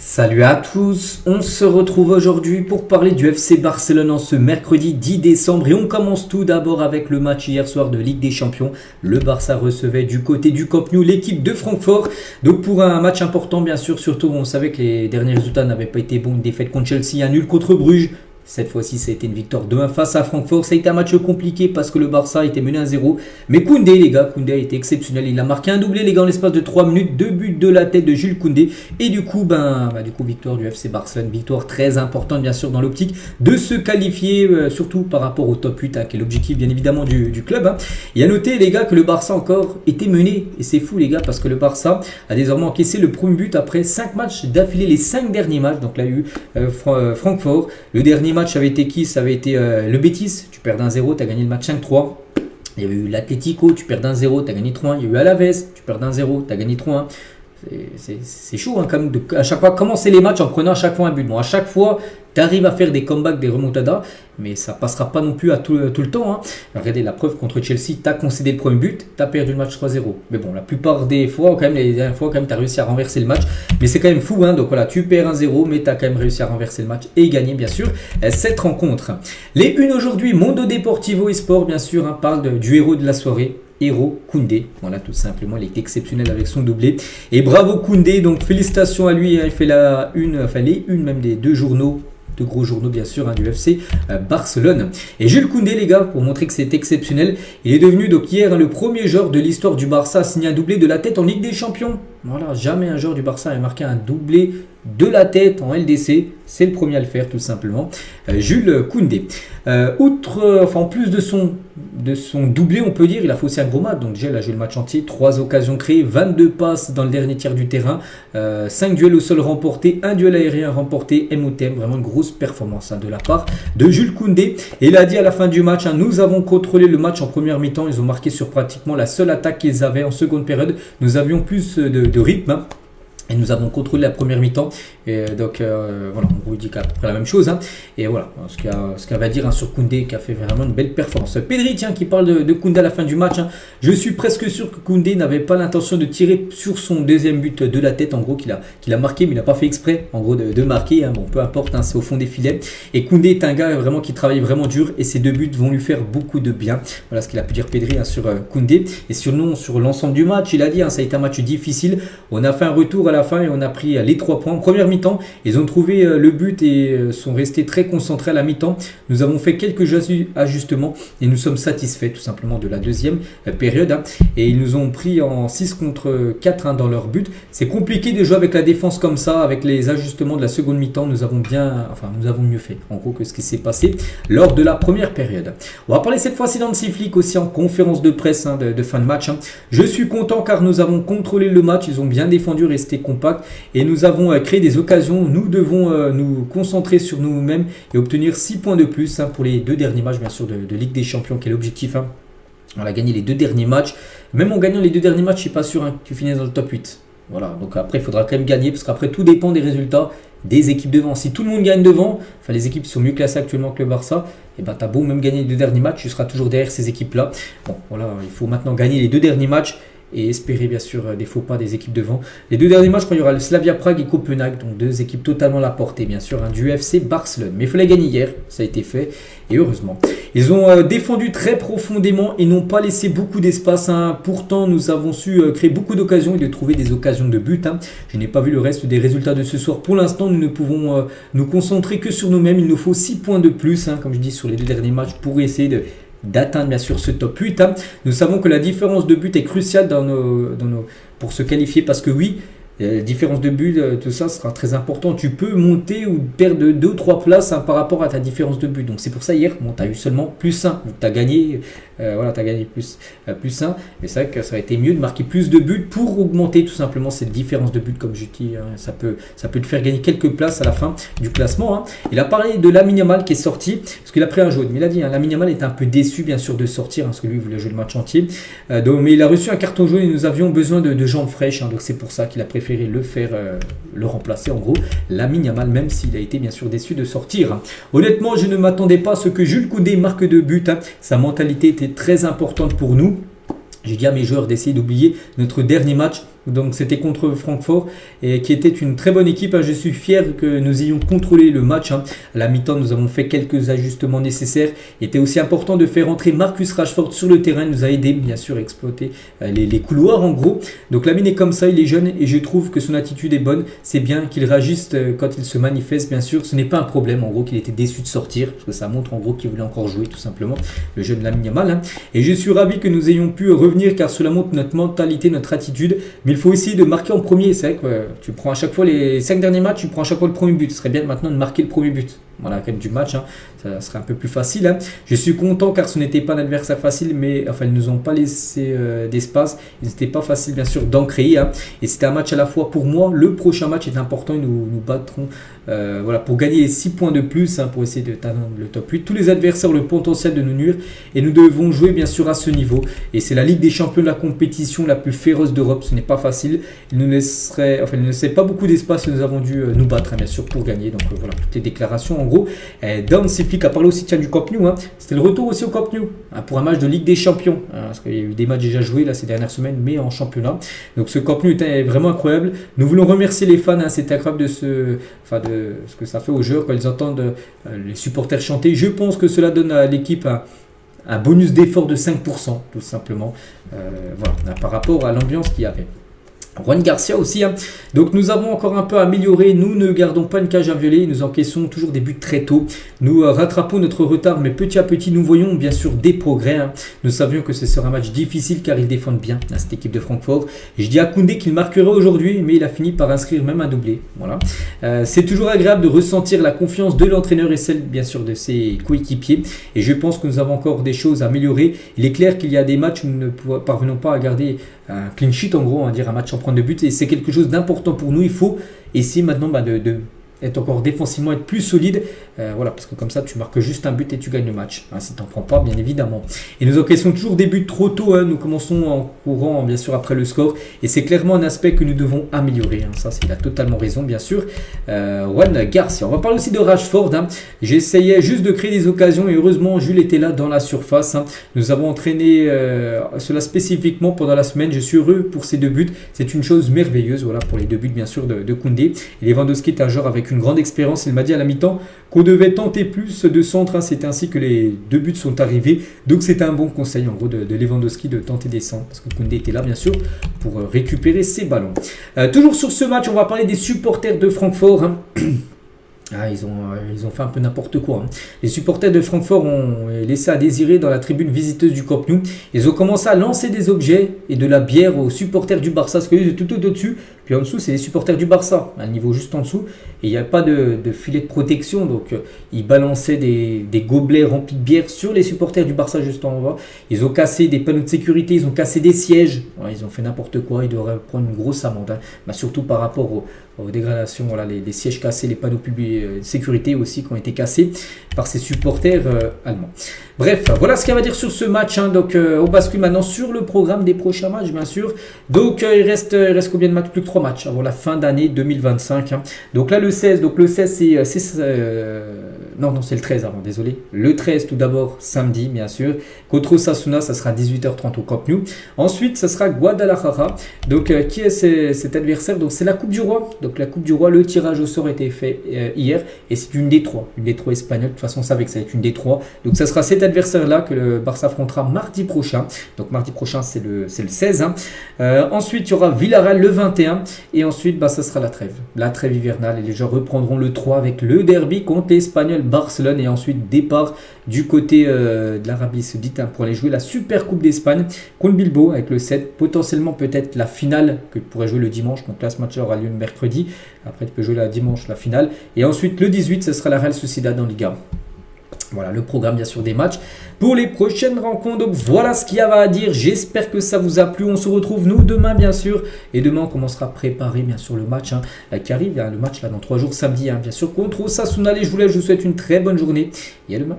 Salut à tous, on se retrouve aujourd'hui pour parler du FC Barcelone en ce mercredi 10 décembre et on commence tout d'abord avec le match hier soir de Ligue des Champions. Le Barça recevait du côté du Camp Nou l'équipe de Francfort, donc pour un match important bien sûr, surtout on savait que les derniers résultats n'avaient pas été bons, une défaite contre Chelsea, un nul contre Bruges. Cette fois-ci, ça a été une victoire 2-1 face à Francfort. Ça a été un match compliqué parce que le Barça était mené 1-0. Mais Koundé, les gars, Koundé a été exceptionnel. Il a marqué un doublé, les gars, en l'espace de 3 minutes. 2 buts de la tête de Jules Koundé. Et du coup, victoire du FC Barcelone. Victoire très importante, bien sûr, dans l'optique de se qualifier, surtout par rapport au top 8, qui est l'objectif, bien évidemment, du club. Et à noter, les gars, que le Barça encore était mené. Et c'est fou, les gars, parce que le Barça a désormais encaissé le premier but après 5 matchs d'affilée, les 5 derniers matchs. Donc là, il y a eu Francfort. Le dernier match avait été qui? Ça avait été le Betis, tu perds d'1-0, tu as gagné le match 5-3. Il y avait eu l'Atlético, tu perds d'1-0, tu as gagné 3-1. Il y a eu Alaves, tu perds d'1-0, tu as gagné 3-1. C'est chaud quand même à chaque fois commencer les matchs en prenant à chaque fois un but. Bon, à chaque fois, tu arrives à faire des comebacks, des remontadas, mais ça passera pas non plus à tout le temps. Regardez la preuve contre Chelsea, tu as concédé le premier but, tu as perdu le match 3-0. Mais bon, la plupart des fois, quand même, les dernières fois, tu as réussi à renverser le match. Mais c'est quand même fou. Donc voilà, tu perds 1-0, mais tu as quand même réussi à renverser le match et gagner, bien sûr, cette rencontre. Les unes aujourd'hui, Mundo Deportivo et Sport, bien sûr, parle du héros de la soirée. Héros Koundé, voilà tout simplement, il est exceptionnel avec son doublé et bravo Koundé, donc félicitations à lui, il fait les unes même des deux gros journaux bien sûr du FC Barcelone. Et Jules Koundé les gars, pour montrer que c'est exceptionnel, il est devenu donc hier le premier joueur de l'histoire du Barça à signer un doublé de la tête en Ligue des Champions. Voilà, jamais un joueur du Barça a marqué un doublé de la tête en LDC, c'est le premier à le faire tout simplement, Jules Koundé. En plus de son doublé, on peut dire, il a fait aussi un gros match. Donc déjà, il a joué le match entier, 3 occasions créées, 22 passes dans le dernier tiers du terrain, 5 duels au sol remportés, 1 duel aérien remporté, MOTM, vraiment une grosse performance de la part de Jules Koundé. Et il a dit à la fin du match, nous avons contrôlé le match en première mi-temps, ils ont marqué sur pratiquement la seule attaque qu'ils avaient en seconde période. Nous avions plus de rythme. Et nous avons contrôlé la première mi-temps. Et donc voilà, on vous dit qu'à peu près la même chose. Et voilà, ce qu'elle va dire sur Koundé, qui a fait vraiment une belle performance. Pedri, qui parle de Koundé à la fin du match. Je suis presque sûr que Koundé n'avait pas l'intention de tirer sur son deuxième but de la tête. En gros, qu'il a marqué, mais il n'a pas fait exprès en gros de marquer. Bon, peu importe, c'est au fond des filets. Et Koundé est un gars vraiment qui travaille vraiment dur. Et ses 2 buts vont lui faire beaucoup de bien. Voilà ce qu'il a pu dire Pedri sur Koundé. Et sur l'ensemble du match, il a dit, ça a été un match difficile. On a fait un retour à la fin et on a pris les 3 points. En première mi-temps, ils ont trouvé le but et sont restés très concentrés à la mi-temps. Nous avons fait quelques ajustements et nous sommes satisfaits tout simplement de la deuxième période. Et ils nous ont pris en 6 contre 4 dans leur but. C'est compliqué de jouer avec la défense comme ça, avec les ajustements de la seconde mi-temps. Nous avons mieux fait en gros que ce qui s'est passé lors de la première période. On va parler cette fois-ci d'Hansi Flick aussi en conférence de presse de fin de match. Je suis content car nous avons contrôlé le match. Ils ont bien défendu, resté compact. Et nous avons créé des occasions. Nous devons nous concentrer sur nous-mêmes et obtenir 6 points de plus pour les 2 derniers matchs, bien sûr, de Ligue des Champions, qui est l'objectif. On a gagné les 2 derniers matchs. Même en gagnant les 2 derniers matchs, je ne suis pas sûr que tu finisses dans le top 8. Voilà, donc après, il faudra quand même gagner parce qu'après, tout dépend des résultats des équipes devant. Si tout le monde gagne devant, les équipes qui sont mieux classées actuellement que le Barça, et tu as beau même gagner les 2 derniers matchs, tu seras toujours derrière ces équipes-là. Bon, voilà, il faut maintenant gagner les 2 derniers matchs et espérer bien sûr des faux pas des équipes devant. Les 2 derniers matchs, je crois qu'il y aura le Slavia Prague et Copenhague, donc 2 équipes totalement à la portée bien sûr du FC Barcelone. Mais il fallait gagner hier, ça a été fait et heureusement. Ils ont défendu très profondément et n'ont pas laissé beaucoup d'espace. Pourtant, nous avons su créer beaucoup d'occasions et de trouver des occasions de but. Je n'ai pas vu le reste des résultats de ce soir. Pour l'instant, nous ne pouvons nous concentrer que sur nous-mêmes. Il nous faut 6 points de plus, comme je dis, sur les 2 derniers matchs pour essayer d'atteindre bien sûr ce top 8. Nous savons que la différence de but est cruciale pour se qualifier parce que oui, la différence de but, tout ça sera très important. Tu peux monter ou perdre 2 ou 3 places par rapport à ta différence de but. Donc c'est pour ça hier, tu as eu seulement plus 1. Tu as gagné, tu as gagné plus 1. Mais c'est vrai que ça aurait été mieux de marquer plus de buts pour augmenter tout simplement cette différence de but. Comme je dis, ça peut te faire gagner quelques places à la fin du classement. Il a parlé de Lamine Yamal qui est sorti parce qu'il a pris un jaune. Mais il a dit, Lamine Yamal était un peu déçu bien sûr de sortir parce que lui il voulait jouer le match entier. Mais il a reçu un carton jaune et nous avions besoin de jambes fraîches. Donc c'est pour ça qu'il a préféré le remplacer en gros, Lamine Yamal, même s'il a été bien sûr déçu de sortir. Honnêtement, je ne m'attendais pas à ce que Jules Koundé marque de but. Sa mentalité était très importante pour nous. J'ai dit à mes joueurs d'essayer d'oublier notre dernier match Donc c'était contre Francfort et qui était une très bonne équipe. Je suis fier que nous ayons contrôlé le match. À la mi-temps, nous avons fait quelques ajustements nécessaires. Il était aussi important de faire entrer Marcus Rashford sur le terrain. Il nous a aidé bien sûr à exploiter les couloirs en gros. Donc Lamine est comme ça, il est jeune et je trouve que son attitude est bonne. C'est bien qu'il réagisse quand il se manifeste bien sûr. Ce n'est pas un problème en gros qu'il était déçu de sortir parce que ça montre en gros qu'il voulait encore jouer tout simplement. Le jeune Lamine Yamal. Et je suis ravi que nous ayons pu revenir car cela montre notre mentalité, notre attitude. Mais il faut essayer de marquer en premier. C'est vrai que tu prends à chaque fois les 5 derniers matchs, tu prends à chaque fois le premier but. Ce serait bien maintenant de marquer le premier but. Voilà, quand même du match, ça serait un peu plus facile. Je suis content car ce n'était pas un adversaire facile, mais enfin ils ne nous ont pas laissé d'espace. Il n'était pas facile bien sûr d'en créer. Et c'était un match à la fois pour moi. Le prochain match est important et nous battrons voilà, pour gagner les 6 points de plus, pour essayer de atteindre le top 8. Tous les adversaires ont le potentiel de nous nuire et nous devons jouer bien sûr à ce niveau. Et c'est la Ligue des Champions, la compétition la plus féroce d'Europe. Ce n'est pas facile. Il ne laisserait pas beaucoup d'espace et nous avons dû nous battre bien sûr pour gagner. Donc voilà, toutes les déclarations en gros. Dan Siflik a parlé aussi du Camp Nou. C'était le retour aussi au Camp Nou pour un match de Ligue des Champions. Parce qu'il y a eu des matchs déjà joués là, ces dernières semaines, mais en championnat. Donc ce Camp Nou était vraiment incroyable. Nous voulons remercier les fans. C'est incroyable de ce que ça fait aux joueurs quand ils entendent les supporters chanter. Je pense que cela donne à l'équipe un bonus d'effort de 5%, tout simplement. Voilà, par rapport à l'ambiance qu'il y avait. Juan Garcia aussi. Donc nous avons encore un peu amélioré. Nous ne gardons pas une cage à violer. Nous encaissons toujours des buts très tôt. Nous rattrapons notre retard, mais petit à petit, nous voyons bien sûr des progrès. Nous savions que ce sera un match difficile car ils défendent bien cette équipe de Francfort. Je dis à Koundé qu'il marquera aujourd'hui, mais il a fini par inscrire même un doublé. Voilà. C'est toujours agréable de ressentir la confiance de l'entraîneur et celle bien sûr de ses coéquipiers. Et je pense que nous avons encore des choses à améliorer. Il est clair qu'il y a des matchs où nous ne parvenons pas à garder un clean sheet en gros, on va dire un match en prendre de but et c'est quelque chose d'important pour nous. Il faut essayer maintenant de être encore défensivement, être plus solide, voilà, parce que comme ça tu marques juste un but et tu gagnes le match, si tu n'en prends pas bien évidemment. Et nous encaissons toujours des buts trop tôt, nous commençons en courant bien sûr après le score et c'est clairement un aspect que nous devons améliorer, ça il a totalement raison bien sûr. Juan Garcia, on va parler aussi de Rashford, j'essayais juste de créer des occasions et heureusement Jules était là dans la surface, nous avons entraîné cela spécifiquement pendant la semaine, je suis heureux pour ces 2 buts, c'est une chose merveilleuse, voilà, pour les 2 buts bien sûr de Koundé. Et Lewandowski est un joueur avec une grande expérience, il m'a dit à la mi-temps qu'on devait tenter plus de centres, c'est ainsi que les 2 buts sont arrivés, donc c'est un bon conseil en gros de Lewandowski de tenter des centres, parce que Koundé était là bien sûr pour récupérer ses ballons. Toujours sur ce match, on va parler des supporters de Francfort. Ils ont fait un peu n'importe quoi. Les supporters de Francfort ont laissé à désirer dans la tribune visiteuse du Camp Nou. Ils ont commencé à lancer des objets et de la bière aux supporters du Barça. Parce que c'est tout au-dessus. Puis en dessous, c'est les supporters du Barça. À un niveau juste en dessous. Et il n'y a pas de filet de protection. Donc ils balançaient des gobelets remplis de bière sur les supporters du Barça juste en bas. Ils ont cassé des panneaux de sécurité. Ils ont cassé des sièges. Ils ont fait n'importe quoi. Ils devraient prendre une grosse amende. Surtout par rapport aux dégradations. Voilà, les sièges cassés, les panneaux publics. Sécurité aussi qui ont été cassés par ces supporters allemands. Bref, voilà ce qu'il y a à dire sur ce match. Donc on bascule maintenant sur le programme des prochains matchs bien sûr. Donc il reste combien de matchs? Plus que 3 matchs avant la fin d'année 2025. Donc là le 16, c'est non c'est le 13 avant, désolé. Le 13 tout d'abord samedi bien sûr. Contre Osasuna, ça sera 18h30 au Camp Nou. Ensuite ça sera Guadalajara. Donc qui est cet adversaire? Donc c'est la Coupe du Roi. Donc la Coupe du Roi, le tirage au sort a été fait hier et c'est une des 3 espagnole. De toute façon on savait que ça va être une des 3. Donc ça sera cet adversaire là que le Barça affrontera mardi prochain. Donc mardi prochain c'est le 16. Ensuite il y aura Villarreal le 21 et ensuite ça sera la trêve hivernale et les joueurs reprendront le 3 avec le derby contre l'Espagnol Barcelone et ensuite départ du côté de l'Arabie Saoudite pour aller jouer la Super Coupe d'Espagne contre Bilbao avec le 7, potentiellement peut-être la finale que tu pourrais jouer le dimanche. Donc là ce match aura lieu le mercredi, après tu peux jouer la dimanche la finale et ensuite le 18 ce sera la Real Sociedad en Liga. Voilà le programme bien sûr des matchs pour les prochaines rencontres. Donc voilà ce qu'il y avait à dire. J'espère que ça vous a plu. On se retrouve nous demain bien sûr. Et demain on commencera à préparer bien sûr le match qui arrive. Le match là dans 3 jours samedi bien sûr contre Osasuna. Je vous souhaite une très bonne journée et à demain.